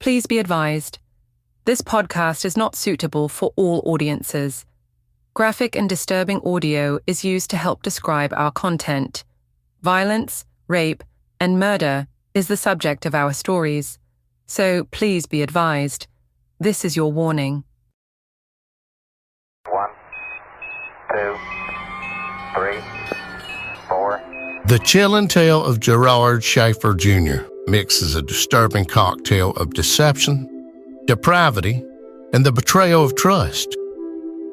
Please be advised, this podcast is not suitable for all audiences. Graphic and disturbing audio is used to help describe our content. Violence, rape, and murder is the subject of our stories, so please be advised. This is your warning. 1, 2, 3, 4. The chilling tale of Gerard Schaefer Jr. mixes a disturbing cocktail of deception, depravity, and the betrayal of trust.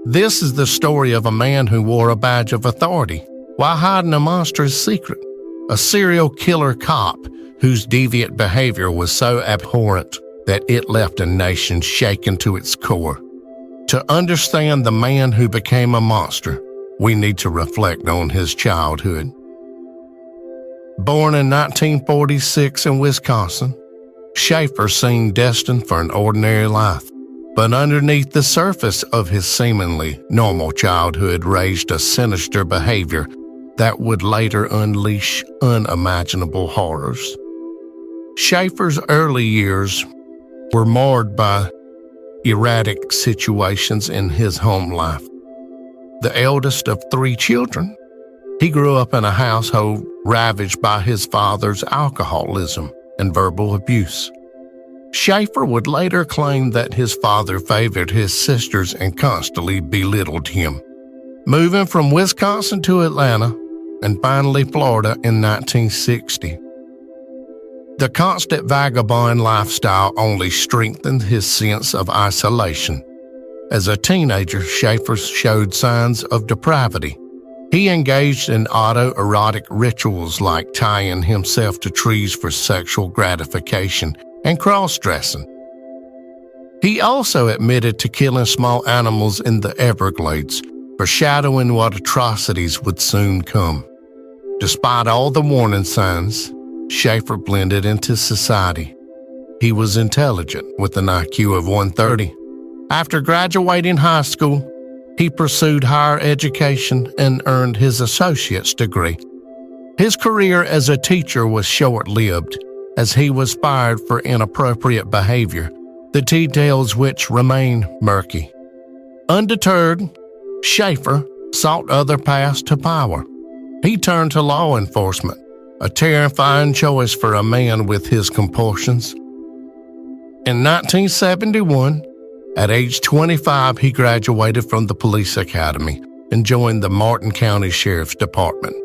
This is the story of a man who wore a badge of authority while hiding a monstrous secret, a serial killer cop whose deviant behavior was so abhorrent that it left a nation shaken to its core. To understand the man who became a monster, we need to reflect on his childhood. Born in 1946 in Wisconsin, Schaefer seemed destined for an ordinary life. But underneath the surface of his seemingly normal childhood raged a sinister behavior that would later unleash unimaginable horrors. Schaefer's early years were marred by erratic situations in his home life. The eldest of 3 children, he grew up in a household ravaged by his father's alcoholism and verbal abuse. Schaefer would later claim that his father favored his sisters and constantly belittled him. Moving from Wisconsin to Atlanta and finally Florida in 1960. The constant vagabond lifestyle only strengthened his sense of isolation. As a teenager, Schaefer showed signs of depravity. He engaged in autoerotic rituals like tying himself to trees for sexual gratification and cross-dressing. He also admitted to killing small animals in the Everglades, foreshadowing what atrocities would soon come. Despite all the warning signs, Schaefer blended into society. He was intelligent with an IQ of 130. After graduating high school, he pursued higher education and earned his associate's degree. His career as a teacher was short-lived, as he was fired for inappropriate behavior, the details which remain murky. Undeterred, Schaefer sought other paths to power. He turned to law enforcement, a terrifying choice for a man with his compulsions. In 1971, at age 25, he graduated from the police academy and joined the Martin County Sheriff's Department.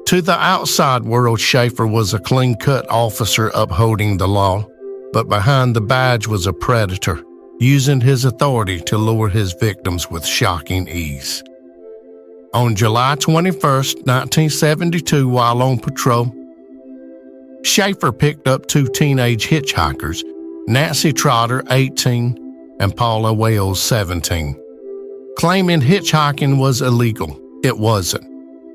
To the outside world, Schaefer was a clean-cut officer upholding the law, but behind the badge was a predator, using his authority to lure his victims with shocking ease. On July 21, 1972, while on patrol, Schaefer picked up 2 teenage hitchhikers, Nancy Trotter, 18, and Paula Wales, 17. Claiming hitchhiking was illegal, it wasn't.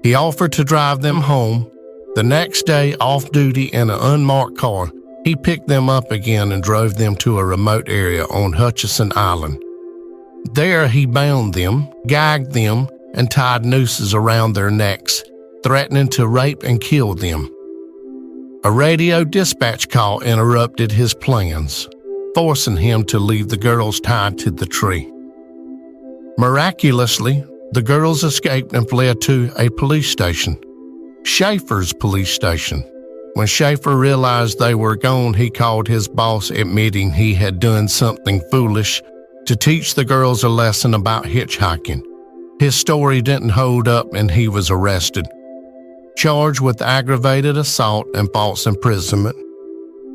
He offered to drive them home. The next day, off-duty in an unmarked car, he picked them up again and drove them to a remote area on Hutchinson Island. There, he bound them, gagged them, and tied nooses around their necks, threatening to rape and kill them. A radio dispatch call interrupted his plans, forcing him to leave the girls tied to the tree. Miraculously, the girls escaped and fled to a police station, Schaefer's police station. When Schaefer realized they were gone, he called his boss, admitting he had done something foolish to teach the girls a lesson about hitchhiking. His story didn't hold up and he was arrested, charged with aggravated assault and false imprisonment.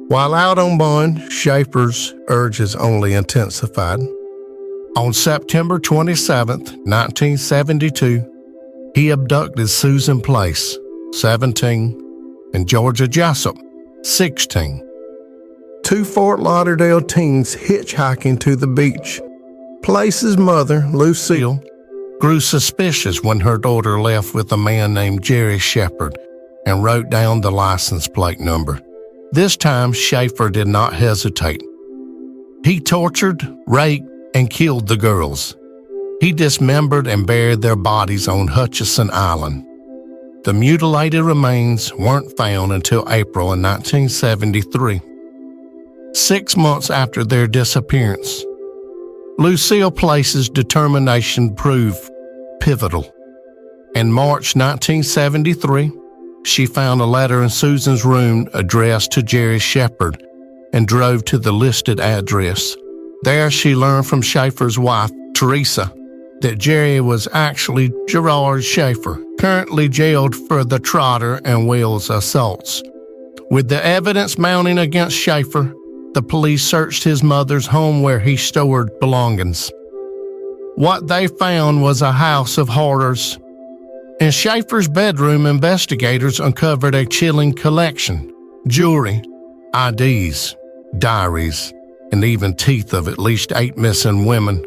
While out on bond, Schaefer's urges only intensified. On September 27, 1972, he abducted Susan Place, 17, and Georgia Jessup, 16. 2 Fort Lauderdale teens hitchhiking to the beach. Place's mother, Lucille, grew suspicious when her daughter left with a man named Gerard Shepard and wrote down the license plate number. This time, Schaefer did not hesitate. He tortured, raped, and killed the girls. He dismembered and buried their bodies on Hutchinson Island. The mutilated remains weren't found until April in 1973. 6 months after their disappearance. Lucille Place's determination proved pivotal. In March 1973, she found a letter in Susan's room addressed to Jerry Shepard and drove to the listed address. There she learned from Schaefer's wife, Teresa, that Jerry was actually Gerard Schaefer, currently jailed for the Trotter and Wells assaults. With the evidence mounting against Schaefer, the police searched his mother's home where he stored belongings. What they found was a house of horrors. In Schaefer's bedroom, investigators uncovered a chilling collection: jewelry, IDs, diaries, and even teeth of at least 8 missing women.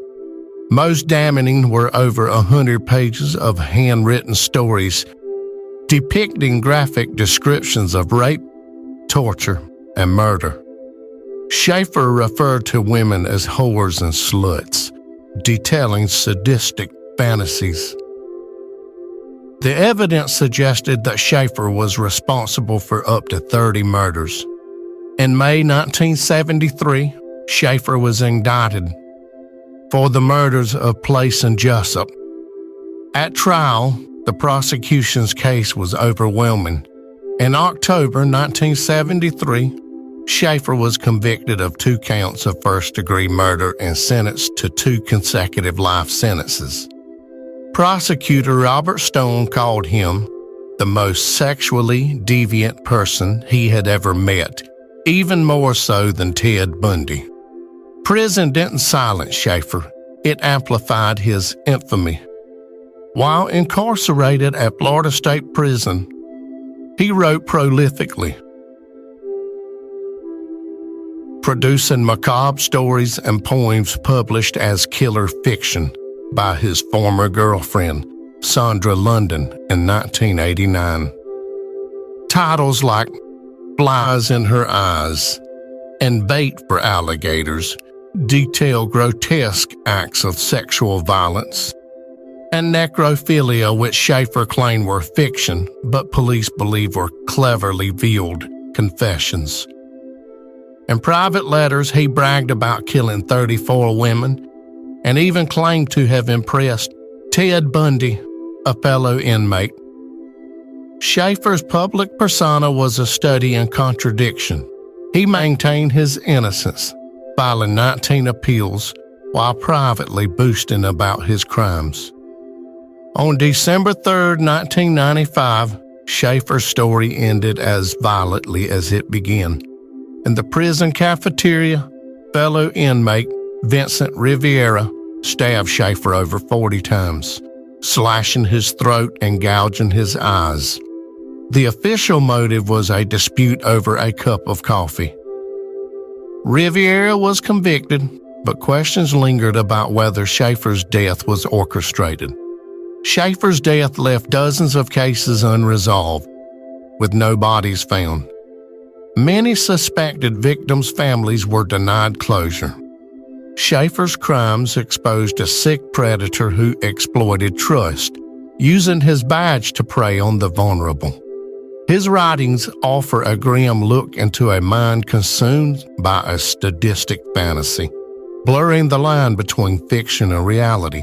Most damning were over 100 pages of handwritten stories depicting graphic descriptions of rape, torture, and murder. Schaefer referred to women as whores and sluts, detailing sadistic fantasies. The evidence suggested that Schaefer was responsible for up to 30 murders. In May 1973, Schaefer was indicted for the murders of Place and Jessup. At trial, the prosecution's case was overwhelming. In October 1973, Schaefer was convicted of 2 counts of first-degree murder and sentenced to 2 consecutive life sentences. Prosecutor Robert Stone called him the most sexually deviant person he had ever met, even more so than Ted Bundy. Prison didn't silence Schaefer, it amplified his infamy. While incarcerated at Florida State Prison, he wrote prolifically, producing macabre stories and poems published as killer fiction by his former girlfriend, Sandra London, in 1989. Titles like Flies in Her Eyes and Bait for Alligators detail grotesque acts of sexual violence, and necrophilia, which Schaefer claimed were fiction, but police believe were cleverly veiled confessions. In private letters, he bragged about killing 34 women and even claimed to have impressed Ted Bundy, a fellow inmate. Schaefer's public persona was a study in contradiction. He maintained his innocence, filing 19 appeals while privately boasting about his crimes. On December 3, 1995, Schaefer's story ended as violently as it began. In the prison cafeteria, fellow inmate Vincent Riviera stabbed Schaefer over 40 times, slashing his throat and gouging his eyes. The official motive was a dispute over a cup of coffee. Riviera was convicted, but questions lingered about whether Schaefer's death was orchestrated. Schaefer's death left dozens of cases unresolved, with no bodies found. Many suspected victims' families were denied closure. Schaefer's crimes exposed a sick predator who exploited trust, using his badge to prey on the vulnerable. His writings offer a grim look into a mind consumed by a sadistic fantasy, blurring the line between fiction and reality.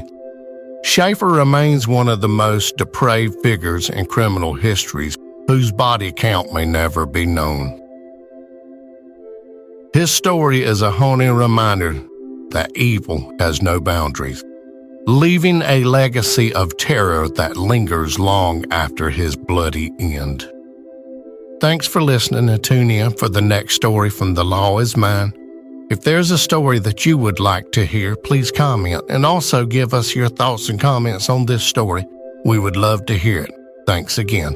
Schaefer remains one of the most depraved figures in criminal history whose body count may never be known. His story is a haunting reminder that evil has no boundaries, leaving a legacy of terror that lingers long after his bloody end. Thanks for listening, and tune in for the next story from The Law Is Mine. If there's a story that you would like to hear, please comment and also give us your thoughts and comments on this story. We would love to hear it. Thanks again.